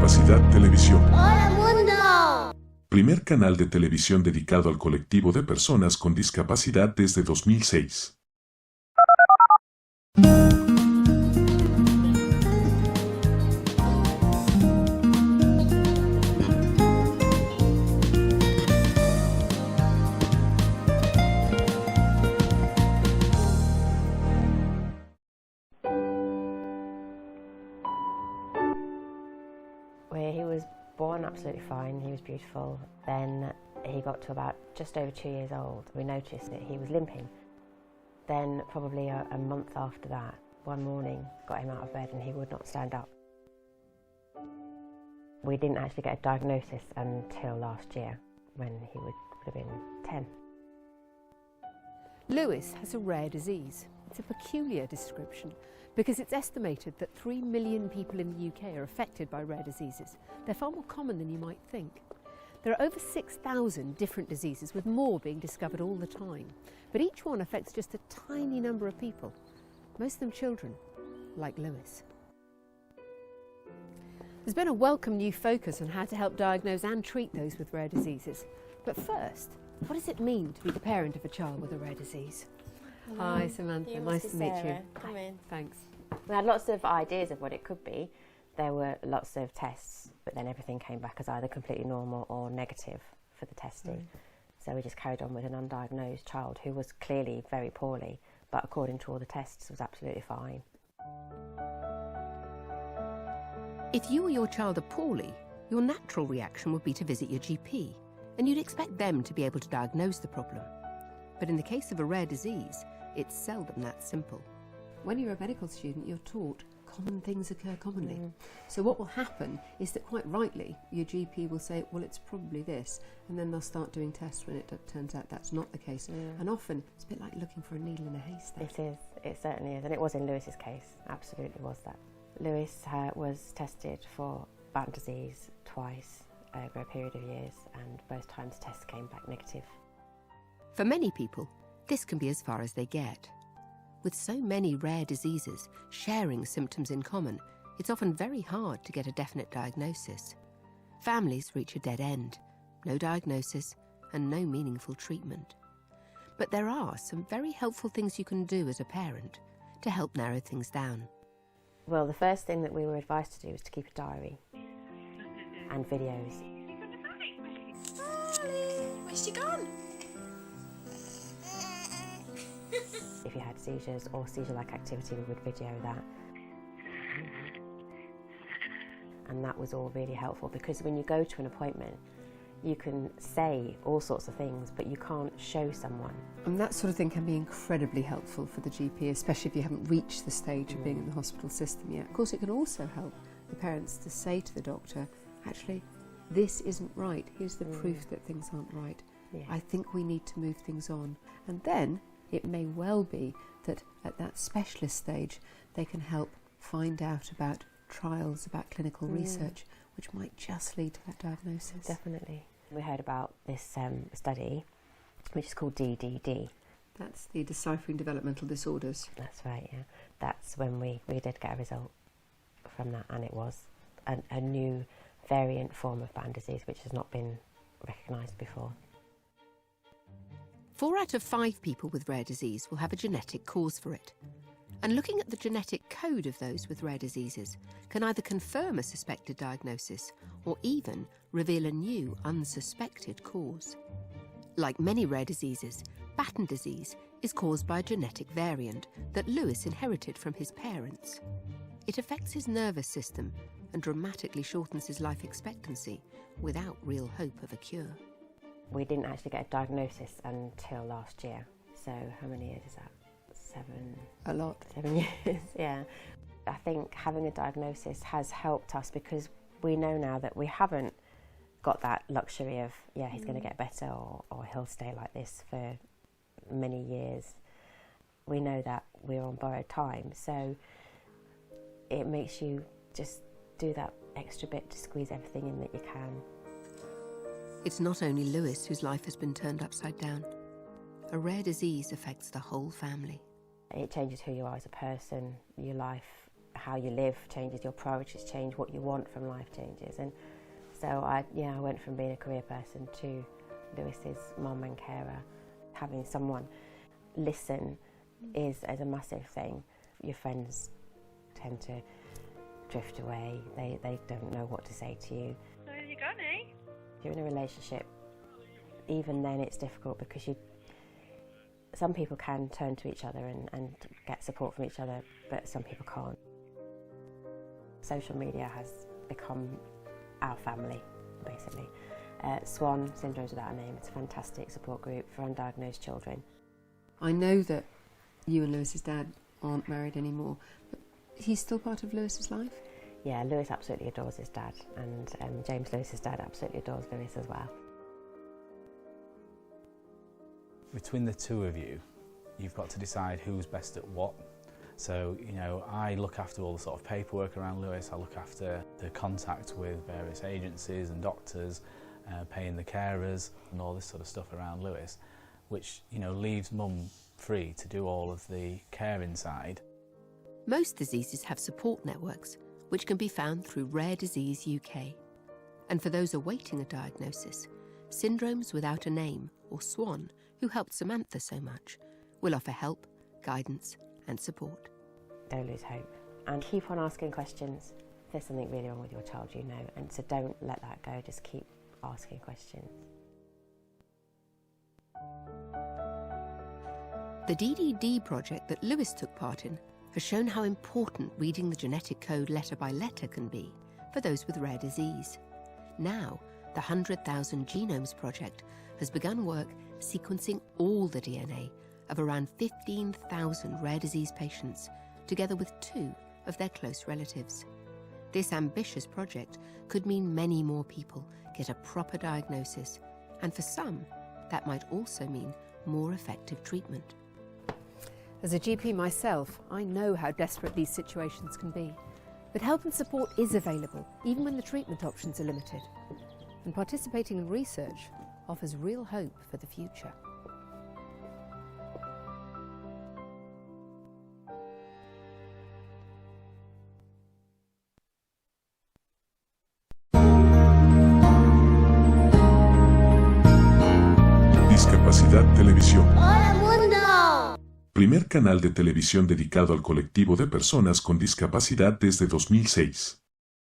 Discapacidad Televisión. ¡Hola mundo! Primer canal de televisión dedicado al colectivo de personas con discapacidad desde 2006. Where he was born absolutely fine, he was beautiful. Then he got to about just over 2 years old. We noticed that he was limping. Then probably a month after that, one morning, got him out of bed and he would not stand up. We didn't actually get a diagnosis until last year, when he would have been 10. Lewis has a rare disease. It's a peculiar description because it's estimated that 3 million people in the UK are affected by rare diseases. They're far more common than you might think. There are over 6,000 different diseases, with more being discovered all the time. But each one affects just a tiny number of people, most of them children, like Lewis. There's been a welcome new focus on how to help diagnose and treat those with rare diseases. But first, what does it mean to be the parent of a child with a rare disease? Hi, Samantha. Nice to meet you. Come in. Thanks. We had lots of ideas of what it could be. There were lots of tests, but then everything came back as either completely normal or negative for the testing. So we just carried on with an undiagnosed child who was clearly very poorly, but according to all the tests was absolutely fine. If you or your child are poorly, your natural reaction would be to visit your GP, and you'd expect them to be able to diagnose the problem. But in the case of a rare disease, it's seldom that simple. When you're a medical student, you're taught common things occur commonly. So what will happen is that quite rightly, your GP will say, well, it's probably this, and then they'll start doing tests when it turns out that's not the case. And often, it's a bit like looking for a needle in a haystack. It is, it certainly is, and it was in Lewis's case, absolutely was that. Lewis was tested for Batten disease twice over a period of years, and both times tests came back negative. For many people, this can be as far as they get. With so many rare diseases sharing symptoms in common, it's often very hard to get a definite diagnosis. Families reach a dead end, no diagnosis and no meaningful treatment. But there are some very helpful things you can do as a parent to help narrow things down. Well, the first thing that we were advised to do was to keep a diary and videos. Ollie, where's she gone? If he had seizures or seizure-like activity, we would video that. And that was all really helpful, because when you go to an appointment, you can say all sorts of things, but you can't show someone. And that sort of thing can be incredibly helpful for the GP, especially if you haven't reached the stage of being in the hospital system yet. Of course, it can also help the parents to say to the doctor, actually, this isn't right. Here's the proof that things aren't right. Yeah. I think we need to move things on. And then it may well be that at that specialist stage, they can help find out about trials, about clinical research, which might just lead to that diagnosis. Definitely. We heard about this study, which is called DDD. That's the Deciphering Developmental Disorders. That's right, yeah. That's when we did get a result from that, and it was a new variant form of Batten disease, which has not been recognised before. 4 out of 5 people with rare disease will have a genetic cause for it. And looking at the genetic code of those with rare diseases can either confirm a suspected diagnosis or even reveal a new, unsuspected cause. Like many rare diseases, Batten disease is caused by a genetic variant that Lewis inherited from his parents. It affects his nervous system and dramatically shortens his life expectancy without real hope of a cure. We didn't actually get a diagnosis until last year. So how many years is that? 7? A lot. 7 years, yeah. I think having a diagnosis has helped us, because we know now that we haven't got that luxury of, yeah, he's going to get better or he'll stay like this for many years. We know that we're on borrowed time, so it makes you just do that extra bit to squeeze everything in that you can. It's not only Lewis whose life has been turned upside down. A rare disease affects the whole family. It changes who you are as a person, your life how you live changes, your priorities change, what you want from life changes. And so I went from being a career person to Lewis's mum and carer. Having someone listen is a massive thing. Your friends tend to drift away, they don't know what to say to you. Where have you gone, eh? If you're in a relationship, even then it's difficult because some people can turn to each other and get support from each other, but some people can't. Social media has become our family, basically. SWAN, Syndromes Without a Name, it's a fantastic support group for undiagnosed children. I know that you and Lewis's dad aren't married anymore, but he's still part of Lewis's life? Yeah, Lewis absolutely adores his dad, and James Lewis's dad absolutely adores Lewis as well. Between the two of you, you've got to decide who's best at what. So, you know, I look after all the sort of paperwork around Lewis, I look after the contact with various agencies and doctors, paying the carers and all this sort of stuff around Lewis, which, you know, leaves mum free to do all of the care inside. Most diseases have support networks, which can be found through Rare Disease UK. And for those awaiting a diagnosis, Syndromes Without a Name, or SWAN, who helped Samantha so much, will offer help, guidance and support. Don't lose hope and keep on asking questions. If there's something really wrong with your child, you know, and so don't let that go, just keep asking questions. The DDD project that Lewis took part in has shown how important reading the genetic code letter by letter can be for those with rare disease. Now, the 100,000 Genomes project has begun work sequencing all the DNA of around 15,000 rare disease patients, together with 2 of their close relatives. This ambitious project could mean many more people get a proper diagnosis, and for some, that might also mean more effective treatment. As a GP myself, I know how desperate these situations can be. But help and support is available, even when the treatment options are limited. And participating in research offers real hope for the future. Discapacidad Televisión. ¡Hola, mundo! Primer canal de televisión dedicado al colectivo de personas con discapacidad desde 2006.